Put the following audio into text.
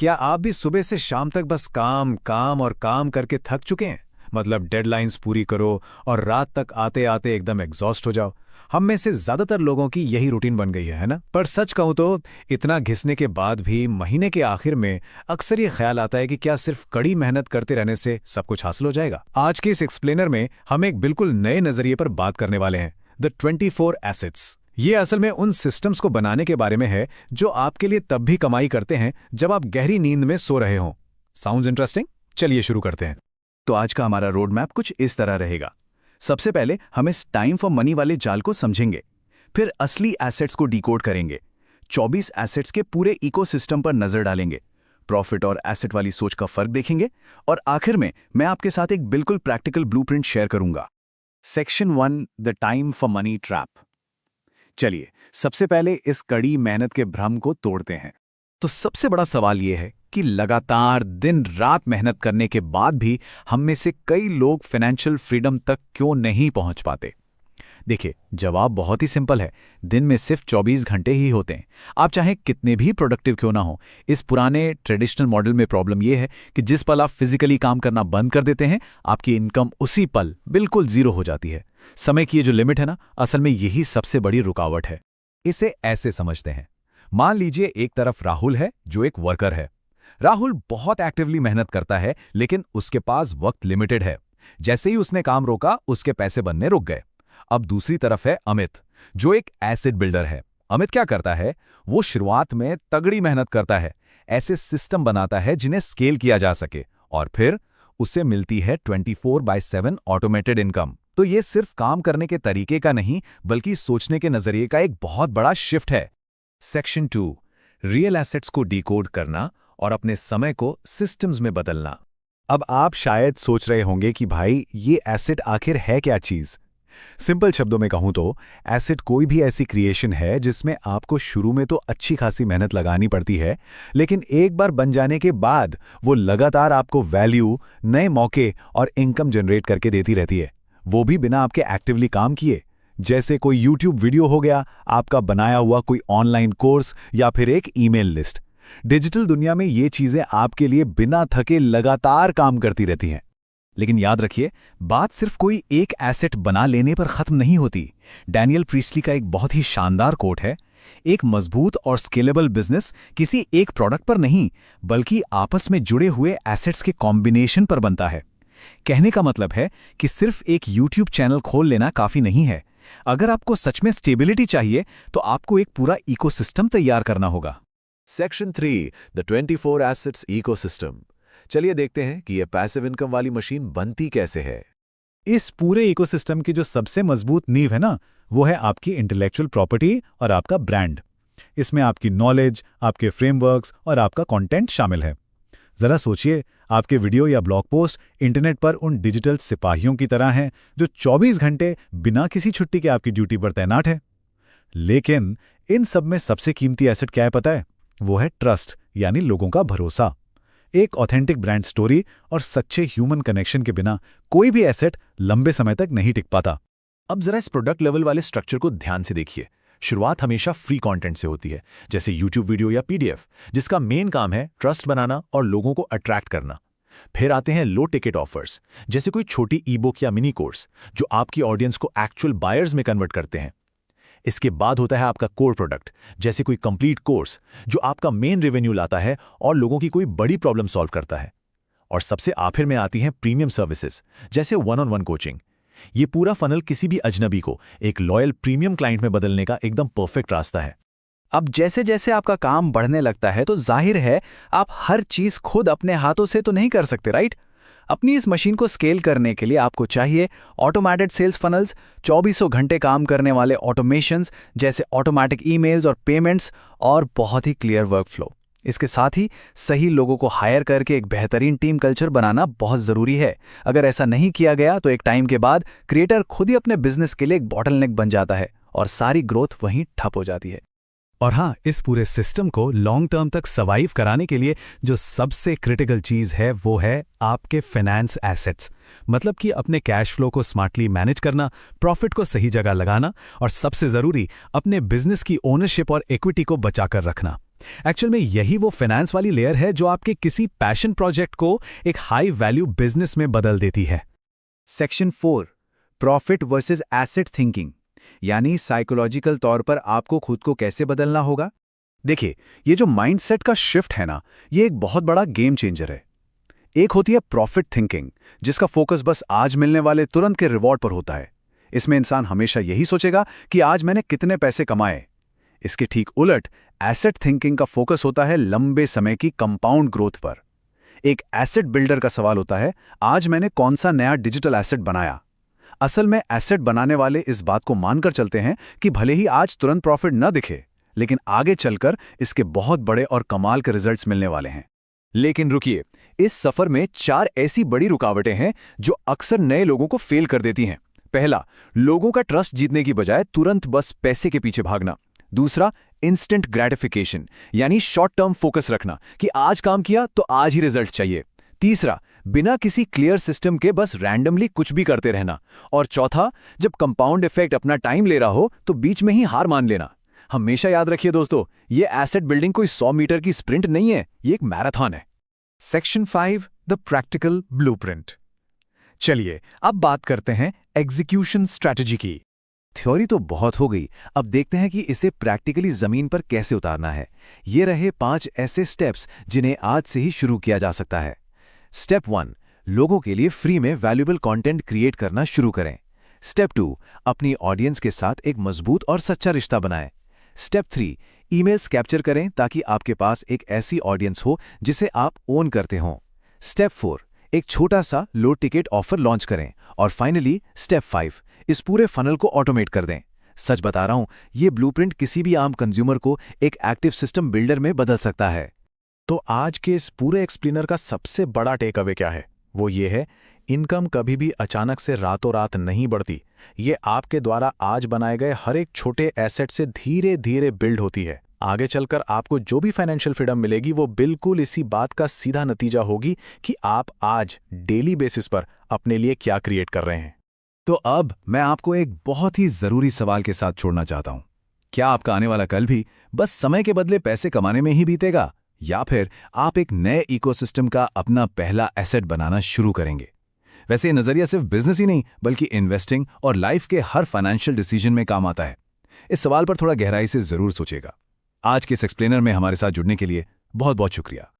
क्या आप भी सुबह से शाम तक बस काम काम और काम करके थक चुके हैं? मतलब डेडलाइंस पूरी करो और रात तक आते आते एकदम एग्जॉस्ट हो जाओ। हम में से ज्यादातर लोगों की यही रूटीन बन गई है ना? पर सच कहूं तो इतना घिसने के बाद भी महीने के आखिर में अक्सर ये ख्याल आता है कि क्या सिर्फ कड़ी मेहनत करते रहने से सब कुछ हासिल हो जाएगा। आज के इस एक्सप्लेनर में हम एक बिल्कुल नए नजरिए पर बात करने वाले हैं, द 24 एसेट्स। ये असल में उन सिस्टम्स को बनाने के बारे में है जो आपके लिए तब भी कमाई करते हैं जब आप गहरी नींद में सो रहे हों। Sounds interesting? चलिए शुरू करते हैं। तो आज का हमारा रोड मैप कुछ इस तरह रहेगा। सबसे पहले हम इस टाइम फॉर मनी वाले जाल को समझेंगे, फिर असली एसेट्स को डिकोड करेंगे, 24 एसेट्स के पूरे इकोसिस्टम पर नजर डालेंगे, प्रॉफिट और एसेट वाली सोच का फर्क देखेंगे, और आखिर में मैं आपके साथ एक बिल्कुल प्रैक्टिकल ब्लूप्रिंट शेयर करूंगा। Section 1, the time for money trap. चलिए सबसे पहले इस कड़ी मेहनत के भ्रम को तोड़ते हैं। तो सबसे बड़ा सवाल यह है कि लगातार दिन रात मेहनत करने के बाद भी हम में से कई लोग फाइनेंशियल फ्रीडम तक क्यों नहीं पहुंच पाते। देखिए, जवाब बहुत ही सिंपल है। दिन में सिर्फ 24 घंटे ही होते हैं। आप चाहे कितने भी प्रोडक्टिव क्यों ना हो, इस पुराने ट्रेडिशनल मॉडल में प्रॉब्लम यह है कि जिस पल आप फिजिकली काम करना बंद कर देते हैं, आपकी इनकम उसी पल बिल्कुल जीरो हो जाती है। समय की ये जो लिमिट है ना, असल में यही सबसे बड़ी रुकावट है। इसे ऐसे समझते हैं, मान लीजिए एक तरफ राहुल है जो एक वर्कर है। राहुल बहुत एक्टिवली मेहनत करता है, लेकिन उसके पास वक्त लिमिटेड है। जैसे ही उसने काम रोका, उसके पैसे बनने रुक गए। अब दूसरी तरफ है अमित, जो एक एसेट बिल्डर है। अमित क्या करता है? वो शुरुआत में तगड़ी मेहनत करता है, ऐसे सिस्टम बनाता है जिन्हें स्केल किया जा सके, और फिर उसे मिलती है 24/7 ऑटोमेटेड इनकम। तो ये सिर्फ काम करने के तरीके का नहीं, बल्कि सोचने के नजरिए का एक बहुत बड़ा शिफ्ट है। सेक्शन 2, रियल एसेट्स को डिकोड करना और अपने समय को सिस्टम्स में बदलना। अब आप शायद सोच रहे होंगे कि भाई, ये एसेट आखिर है क्या चीज? सिंपल शब्दों में कहूं तो एसेट कोई भी ऐसी क्रिएशन है जिसमें आपको शुरू में तो अच्छी खासी मेहनत लगानी पड़ती है, लेकिन एक बार बन जाने के बाद वो लगातार आपको वैल्यू, नए मौके और इनकम जनरेट करके देती रहती है, वो भी बिना आपके एक्टिवली काम किए। जैसे कोई यूट्यूब वीडियो हो गया, आपका बनाया हुआ कोई ऑनलाइन कोर्स, या फिर एक ईमेल लिस्ट। डिजिटल दुनिया में ये चीजें आपके लिए बिना थके लगातार काम करती रहती हैं। लेकिन याद रखिए, बात सिर्फ कोई एक एसेट बना लेने पर खत्म नहीं होती। डैनियल प्रीस्टली का एक बहुत ही शानदार कोट है, एक मजबूत और स्केलेबल बिजनेस किसी एक प्रोडक्ट पर नहीं, बल्कि आपस में जुड़े हुए एसेट्स के कॉम्बिनेशन पर बनता है। कहने का मतलब है कि सिर्फ एक यूट्यूब चैनल खोल लेना काफी नहीं है। अगर आपको सच में स्टेबिलिटी चाहिए, तो आपको एक पूरा इकोसिस्टम तैयार करना होगा। Section 3, the 24 assets ecosystem. चलिए देखते हैं कि यह पैसिव इनकम वाली मशीन बनती कैसे है। इस पूरे इकोसिस्टम की जो सबसे मजबूत नींव है ना, वो है आपकी इंटेलेक्चुअल प्रॉपर्टी और आपका ब्रांड। इसमें आपकी नॉलेज, आपके फ्रेमवर्क्स और आपका कंटेंट शामिल है। जरा सोचिए, आपके वीडियो या ब्लॉग पोस्ट इंटरनेट पर उन डिजिटल सिपाहियों की तरह हैं जो 24 घंटे बिना किसी छुट्टी के आपकी ड्यूटी पर तैनात है। लेकिन इन सब में सबसे कीमती एसेट क्या है पता है? वो है ट्रस्ट, यानी लोगों का भरोसा। एक ऑथेंटिक ब्रांड स्टोरी और सच्चे ह्यूमन कनेक्शन के बिना कोई भी एसेट लंबे समय तक नहीं टिक पाता। अब जरा इस प्रोडक्ट लेवल वाले स्ट्रक्चर को ध्यान से देखिए। शुरुआत हमेशा फ्री कंटेंट से होती है, जैसे यूट्यूब वीडियो या पीडीएफ, जिसका मेन काम है ट्रस्ट बनाना और लोगों को अट्रैक्ट करना। फिर आते हैं लो टिकट ऑफर्स, जैसे कोई छोटी ई बुक या मिनी कोर्स, जो आपकी ऑडियंस को एक्चुअल बायर्स में कन्वर्ट करते हैं। इसके बाद होता है आपका कोर प्रोडक्ट, जैसे कोई कंप्लीट कोर्स जो आपका मेन रेवेन्यू लाता है और लोगों की कोई बड़ी प्रॉब्लम सॉल्व करता है। और सबसे आखिर में आती हैं प्रीमियम सर्विसेज, जैसे वन-ऑन-वन कोचिंग। ये पूरा फनल किसी भी अजनबी को एक लॉयल प्रीमियम क्लाइंट में बदलने का एकदम परफेक्ट रास्ता है। अब जैसे जैसे आपका काम बढ़ने लगता है, तो जाहिर है आप हर चीज खुद अपने हाथों से तो नहीं कर सकते, राइट? अपनी इस मशीन को स्केल करने के लिए आपको चाहिए ऑटोमेटेड सेल्स फनल्स, 24 घंटे काम करने वाले ऑटोमेशंस जैसे ऑटोमेटिक ईमेल्स और पेमेंट्स, और बहुत ही क्लियर वर्कफ्लो। इसके साथ ही सही लोगों को हायर करके एक बेहतरीन टीम कल्चर बनाना बहुत ज़रूरी है। अगर ऐसा नहीं किया गया तो एक टाइम के बाद क्रिएटर खुद ही अपने बिजनेस के लिए एक बॉटलनेक बन जाता है और सारी ग्रोथ वहीं ठप हो जाती है। और हाँ, इस पूरे सिस्टम को लॉन्ग टर्म तक सर्वाइव कराने के लिए जो सबसे क्रिटिकल चीज़ है, वो है आपके फाइनेंस एसेट्स। मतलब कि अपने कैश फ्लो को स्मार्टली मैनेज करना, प्रॉफिट को सही जगह लगाना, और सबसे ज़रूरी अपने बिजनेस की ओनरशिप और इक्विटी को बचाकर रखना। एक्चुअल में यही वो फाइनेंस वाली लेयर है जो आपके किसी पैशन प्रोजेक्ट को एक हाई वैल्यू बिजनेस में बदल देती है। Section 4 profit versus asset thinking, यानी साइकोलॉजिकल तौर पर आपको खुद को कैसे बदलना होगा। देखिए, ये जो माइंडसेट का शिफ्ट है ना, ये एक बहुत बड़ा गेम चेंजर है। एक होती है प्रॉफिट थिंकिंग, जिसका फोकस बस आज मिलने वाले तुरंत के रिवॉर्ड पर होता है। इसमें इंसान हमेशा यही सोचेगा कि आज मैंने कितने पैसे कमाए। इसके ठीक उलट एसेट थिंकिंग का फोकस होता है लंबे समय की कंपाउंड ग्रोथ पर। एक एसेट बिल्डर का सवाल होता है, आज मैंने कौन सा नया डिजिटल एसेट बनाया। असल में एसेट बनाने वाले इस बात को मानकर चलते हैं कि भले ही आज तुरंत प्रॉफिट न दिखे, लेकिन आगे चलकर इसके बहुत बड़े और कमाल के रिजल्ट्स मिलने वाले हैं। लेकिन रुकिए, इस सफर में 4 ऐसी बड़ी रुकावटें हैं जो अक्सर नए लोगों को फेल कर देती हैं। पहला, लोगों का ट्रस्ट जीतने की बजाय तुरंत बस पैसे के पीछे भागना। दूसरा, इंस्टेंट ग्रेटिफिकेशन, यानी शॉर्ट टर्म फोकस रखना कि आज काम किया तो आज ही रिजल्ट चाहिए। तीसरा, बिना किसी क्लियर सिस्टम के बस रैंडमली कुछ भी करते रहना। और चौथा, जब कंपाउंड इफेक्ट अपना टाइम ले रहा हो तो बीच में ही हार मान लेना। हमेशा याद रखिए दोस्तों, ये एसेट बिल्डिंग कोई 100 मीटर की स्प्रिंट नहीं है, ये एक मैराथन है। Section 5 the practical blueprint. चलिए अब बात करते हैं एग्जीक्यूशन स्ट्रैटेजी की। थ्योरी तो बहुत हो गई, अब देखते हैं कि इसे प्रैक्टिकली जमीन पर कैसे उतारना है। ये रहे 5 ऐसे स्टेप्स जिन्हें आज से ही शुरू किया जा सकता है। स्टेप 1, लोगों के लिए फ्री में वैल्यूएबल कंटेंट क्रिएट करना शुरू करें। स्टेप 2, अपनी ऑडियंस के साथ एक मजबूत और सच्चा रिश्ता बनाएं। स्टेप 3, ईमेल्स कैप्चर करें ताकि आपके पास एक ऐसी ऑडियंस हो जिसे आप ओन करते हों। स्टेप 4, एक छोटा सा लो टिकट ऑफर लॉन्च करें। और फाइनली स्टेप 5, इस पूरे फनल को ऑटोमेट कर दें। सच बता रहा हूं, ये ब्लूप्रिंट किसी भी आम कंज्यूमर को एक एक्टिव सिस्टम बिल्डर में बदल सकता है। तो आज के इस पूरे एक्सप्लेनर का सबसे बड़ा टेक अवे क्या है? वो ये है, इनकम कभी भी अचानक से रातों रात नहीं बढ़ती। ये आपके द्वारा आज बनाए गए हर एक छोटे एसेट से धीरे धीरे बिल्ड होती है। आगे चलकर आपको जो भी फाइनेंशियल फ्रीडम मिलेगी वो बिल्कुल इसी बात का सीधा नतीजा होगी कि आप आज डेली बेसिस पर अपने लिए क्या क्रिएट कर रहे हैं। तो अब मैं आपको एक बहुत ही जरूरी सवाल के साथ छोड़ना चाहता हूं। क्या आपका आने वाला कल भी बस समय के बदले पैसे कमाने में ही बीतेगा, या फिर आप एक नए इकोसिस्टम का अपना पहला एसेट बनाना शुरू करेंगे? वैसे ये नजरिया सिर्फ बिजनेस ही नहीं बल्कि इन्वेस्टिंग और लाइफ के हर फाइनेंशियल डिसीजन में काम आता है। इस सवाल पर थोड़ा गहराई से जरूर सोचिएगा। आज के इस एक्सप्लेनर में हमारे साथ जुड़ने के लिए बहुत बहुत शुक्रिया।